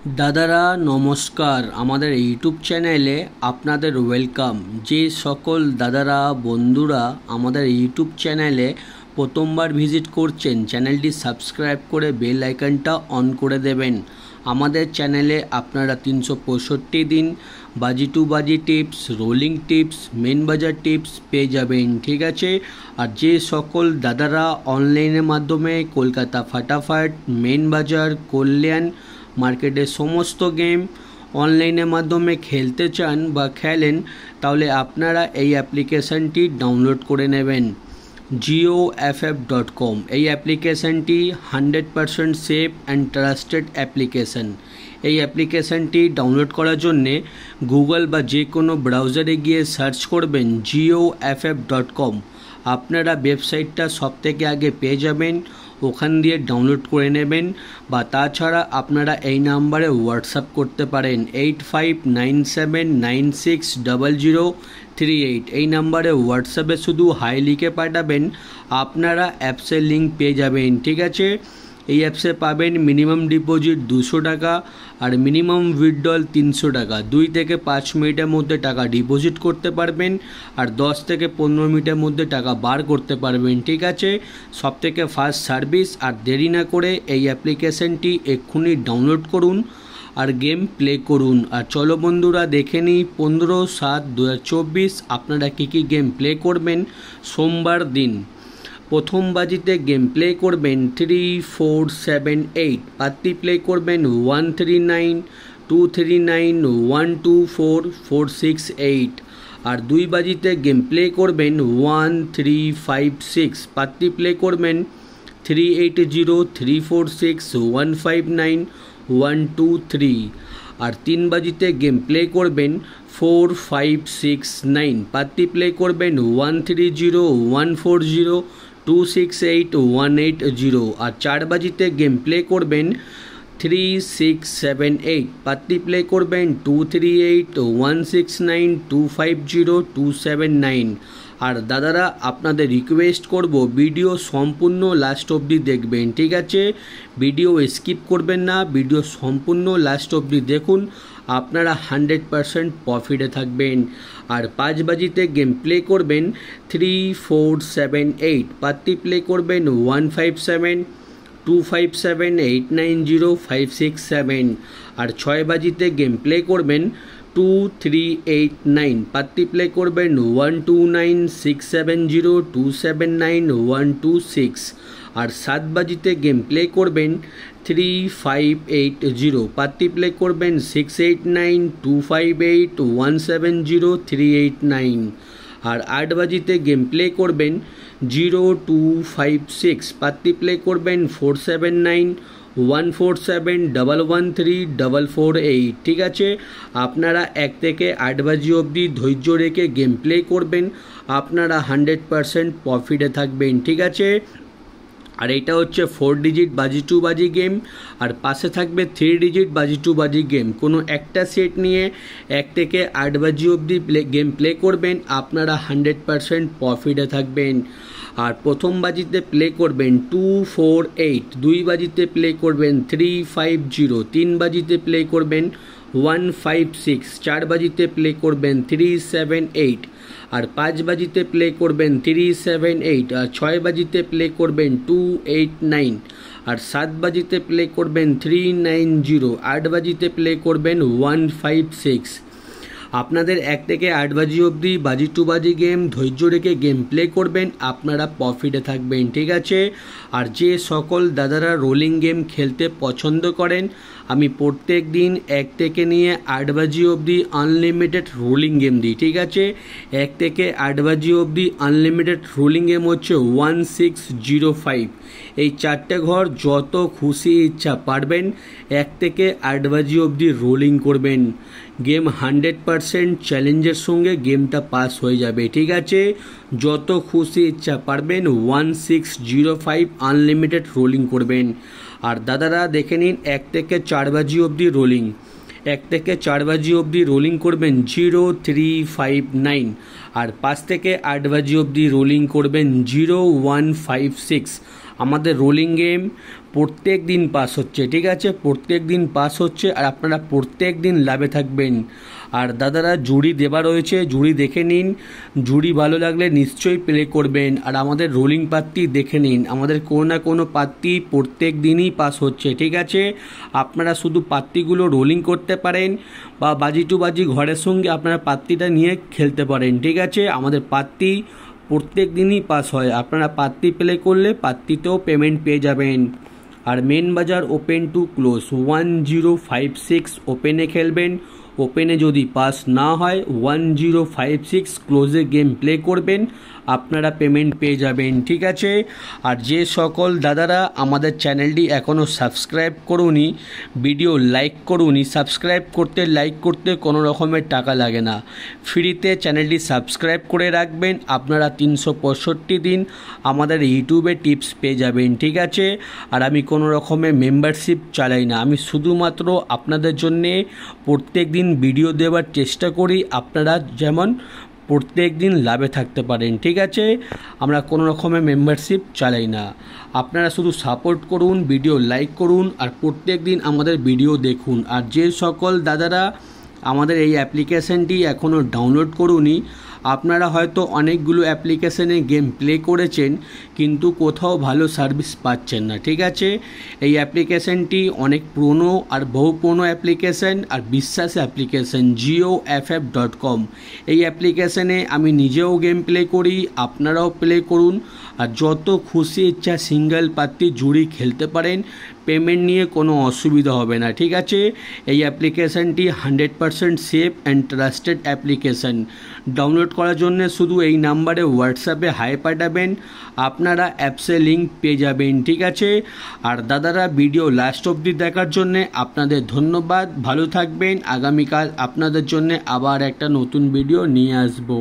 दादारा नमस्कार आमादेर यूट्यूब चैनेले आपनादेर वेलकाम। जे सकल दादारा बंधुरा आमादेर यूट्यूब चैनेले प्रथमबार भिजिट करछेन चैनलटी सबस्क्राइब करे बेल आइकनटा अन करे देवें। आमादेर चैनेले आपनारा 365 दिन बाजी टू बाजी टिप्स, रोलिंग टिप्स, मेन बाजार टिप्स पेये जाबेन। ठीक आछे। और जे सकल दादारा अनलाइनेर माध्यमे कलकाता फाटाफाट, मेन बाजार, कल्याण मार्केटे समस्त गेम अनलाइनेर माध्यमे खेलते चान बा खेलें ताहले आपनारा एई एप्लीकेशनटी डाउनलोड करे नेबेन। GOFF.com এই অ্যাপ্লিকেশনটি 100% সেফ অ্যান্ড ট্রাস্টেড অ্যাপ্লিকেশন। এই অ্যাপ্লিকেশনটি ডাউনলোড করার জন্যে গুগল বা যে কোনো ব্রাউজারে গিয়ে সার্চ করবেন GOFF.com। আপনারা ওয়েবসাইটটা সবথেকে আগে পেয়ে যাবেন, ওখান দিয়ে ডাউনলোড করে নেবেন। বা তাছাড়া আপনারা এই নাম্বারে হোয়াটসঅ্যাপ করতে পারেন 8597960038। এই নাম্বারে হোয়াটসঅ্যাপে শুধু হাই লিখে পাঠাবেন, আপনারা অ্যাপসের লিঙ্ক পেয়ে যাবেন। ঠিক আছে। এই অ্যাপসে পাবেন মিনিমাম ডিপোজিট 200 টাকা আর মিনিমাম উইথড্রল 300 টাকা। 2 থেকে 5 মিনিটের মধ্যে টাকা ডিপোজিট করতে পারবেন আর 10 থেকে 15 মিনিটের মধ্যে টাকা বার করতে পারবেন। ঠিক আছে। সবথেকে ফাস্ট সার্ভিস। আর দেরি না করে এই অ্যাপ্লিকেশনটি এক্ষুনি ডাউনলোড করুন আর গেম প্লে করুন। আর চলো বন্ধুরা দেখে নিই 15/7/2024 আপনারা কী গেম প্লে করবেন সোমবার দিন। প্রথম বাজিতে গেম প্লে করবেন 3, 4, 7, 8। পাত্তি প্লে করবেন 1, 3, 9, 2, 3, 9, 1, 2, 4, 4, 6, 8। আর 2 বাজিতে গেম প্লে করবেন 1, 3, 5, 6। পাত্তি প্লে করবেন 3, 8, 0, 3, 4, 6, 1, 5, 9, 1, 2, 3। আর 3 বাজিতে গেম প্লে করবেন 4, 5, 6, 9। পাত্তি প্লে করবেন 1, 3, 0, 1, 4, 0, 2, 6, 8, 1, 8, 0। আর 4 বাজিতে গেম প্লে করবেন 3, 6, 7, 8। পাত্তি প্লে করবেন 2, 3, 8, 1, 6, 9, 2, 5, 0, 2, 7, 9। আর দাদারা আপনাদের রিকোয়েস্ট করব ভিডিও সম্পূর্ণ লাস্ট অবধি দেখবেন। ঠিক আছে। ভিডিও স্কিপ করবেন না, ভিডিও সম্পূর্ণ লাস্ট অবধি দেখুন, আপনারা 100% প্রফিটে থাকবেন। আর 5 বাজিতে গেম প্লে করবেন 3, 4, 7, 8। পাত্তি প্লে করবেন 1, 5, 7, 2, 5, 7, 8, 9, 0, 5, 6, 7। আর 6 বাজিতে গেম প্লে করবেন 2, 3, 8, 9। পাত্তি প্লে করবেন 1, 2, 9, 6, 7, 0, 2, 7, 9, 1, 2, 6। আর 7 বাজিতে গেম প্লে করবেন 3, 5, 8, 0। পাত্তি প্লে করবেন 6, 8, 9, 2, 5, 8, 1, 7, 0, 3, 8, 9। আর 8 বাজিতে গেম প্লে করবেন 0, 2, 5, 6। পাত্তি প্লে করবেন 4, 7, 9, 1, 4, 7, 1, 1, 3, 4, 4, 8। ঠিক আছে। আপনারা 1 থেকে 8 বাজি অবধি ধৈর্য রেখে গেম প্লে করবেন, আপনারা 100% প্রফিটে থাকবেন। ঠিক আছে। আর এটা হচ্ছে 4 ডিজিট বাজি টু বাজি গেম আর পাশে থাকবে 3 ডিজিট বাজি টু বাজি গেম। কোনো একটা সেট নিয়ে 1 থেকে 8 বাজি অবধি গেম প্লে করবেন, আপনারা 100% প্রফিটে থাকবেন। আর প্রথম বাজিতে প্লে করবেন 2, 4, 8। 2 বাজিতে প্লে করবেন 3, 5, 0। 3 বাজিতে প্লে করবেন 1, 5, 6। 4 বাজিতে প্লে করবেন 3, 7, 8। আর 5 বাজিতে প্লে করবেন 3, 7, 8। আর 6 বাজিতে প্লে করবেন 2, 8, 9। আর 7 বাজিতে প্লে করবেন 3, 9, 0। 8 বাজিতে প্লে করবেন 1, 5, 6। আপনাদের 1 থেকে 8 বাজি অবধি বাজি টু বাজি গেম ধৈর্য রেখে গেম প্লে করবেন, আপনারা প্রফিটে থাকবেন। ঠিক আছে। আর যে সকল দাদারা রোলিং গেম খেলতে পছন্দ করেন, আমি প্রত্যেক দিন 1 থেকে নিয়ে 8 বাজি অবধি আনলিমিটেড রোলিং গেম দিই। ঠিক আছে। 1 থেকে 8 বাজি অবধি আনলিমিটেড রোলিং গেম হচ্ছে 1605। এই 4টে ঘর যত খুশি ইচ্ছা পারবেন 1 থেকে 8 বাজি অবধি রোলিং করবেন। গেম 100% চ্যালেঞ্জের সঙ্গে গেমটা পাস হয়ে যাবে। ঠিক আছে। যত খুশি ইচ্ছা পারবেন 1605 আনলিমিটেড রোলিং করবেন। আর দাদারা দেখে নিন 1 থেকে 4 বাজি অবধি রোলিং। 1 থেকে 4 বাজি অবধি রোলিং করবেন 0, 3, 5, 9। আর 5 থেকে 8 বাজি অবধি রোলিং করবেন 0, 1, 5, 6। আমাদের রোলিং গেম প্রত্যেক দিন পাস হচ্ছে, ঠিক আছে, প্রত্যেক দিন পাস হচ্ছে আর আপনারা প্রত্যেক দিন লাভে থাকবেন। আর দাদারা জুড়ি দেওয়া রয়েছে, জুড়ি দেখে নিন, জুড়ি ভালো লাগলে নিশ্চয়ই প্লে করবেন। আর আমাদের রোলিং পাত্তি দেখে নিন, আমাদের কোনো না কোনো পাত্তি প্রত্যেক দিনই পাস হচ্ছে, ঠিক আছে। আপনারা শুধু পাত্তিগুলো রোলিং করতে পারেন বা বাজি টু বাজি ঘরের সঙ্গে আপনারা পাত্তিটা নিয়ে খেলতে পারেন, ঠিক আছে। আমাদের পাত্তি প্রত্যেক দিনই পাস হয়, আপনারা পাত্তি প্লে করলে পাত্তিতেও পেমেন্ট পেয়ে যাবেন। আর মেন বাজার ওপেন টু ক্লোজ 1056 ওপেনে খেলবেন, ওপেনে যদি পাস না হয় 1056 ক্লোজে গেম প্লে করবেন, আপনারা পেমেন্ট পেয়ে যাবেন, ঠিক আছে। আর যে সকল দাদারা আমাদের চ্যানেলটি এখনও সাবস্ক্রাইব করুনি, ভিডিও লাইক করুনি, সাবস্ক্রাইব করতে লাইক করতে কোনো রকমের টাকা লাগে না, ফ্রিতে চ্যানেলটি সাবস্ক্রাইব করে রাখবেন, আপনারা 365 দিন আমাদের ইউটিউবে টিপস পেয়ে যাবেন, ঠিক আছে। আর আমি কোনো রকমের মেম্বারশিপ চালাই না, আমি শুধুমাত্র আপনাদের জন্যে প্রত্যেক দিন ভিডিও দেওয়ার চেষ্টা করি, আপনারা যেমন প্রত্যেক দিন লাভে থাকতে পারেন, ঠিক আছে। আমরা কোনো রকমের মেম্বারশিপ চালাই না, আপনারা শুধু সাপোর্ট করুন, ভিডিও লাইক করুন আর প্রত্যেক দিন আমাদের ভিডিও দেখুন। আর যে সকল দাদারা আমাদের এই অ্যাপ্লিকেশানটি এখনও ডাউনলোড করুনি, আপনারা হয়তো অনেকগুলো অ্যাপ্লিকেশানে গেম প্লে করেছেন কিন্তু কোথাও ভালো সার্ভিস পাচ্ছেন না, ঠিক আছে। এই অ্যাপ্লিকেশানটি অনেক পুরনো আর বহু পুরনো অ্যাপ্লিকেশান আর বিশ্বাস অ্যাপ্লিকেশান GeoFF.com। এই অ্যাপ্লিকেশানে আমি নিজেও গেম প্লে করি, আপনারাও প্লে করুন আর যত খুশি ইচ্ছা সিঙ্গেল পাত্তি জুড়ি খেলতে পারেন, পেমেন্ট নিয়ে কোনো অসুবিধা হবে না, ঠিক আছে। এই অ্যাপ্লিকেশানটি 100% safe and trusted application. Download করার জন্য শুধু এই নাম্বারে হোয়াটসঅ্যাপে হাই পাঠাবেন, আপনারা অ্যাপসে লিঙ্ক পেয়ে যাবেন, ঠিক আছে। আর দাদারা ভিডিও লাস্ট অবধি দেখার জন্য আপনাদের ধন্যবাদ, ভালো থাকবেন। আগামীকাল আপনাদের জন্য আবার একটা নতুন ভিডিও নিয়ে আসবো।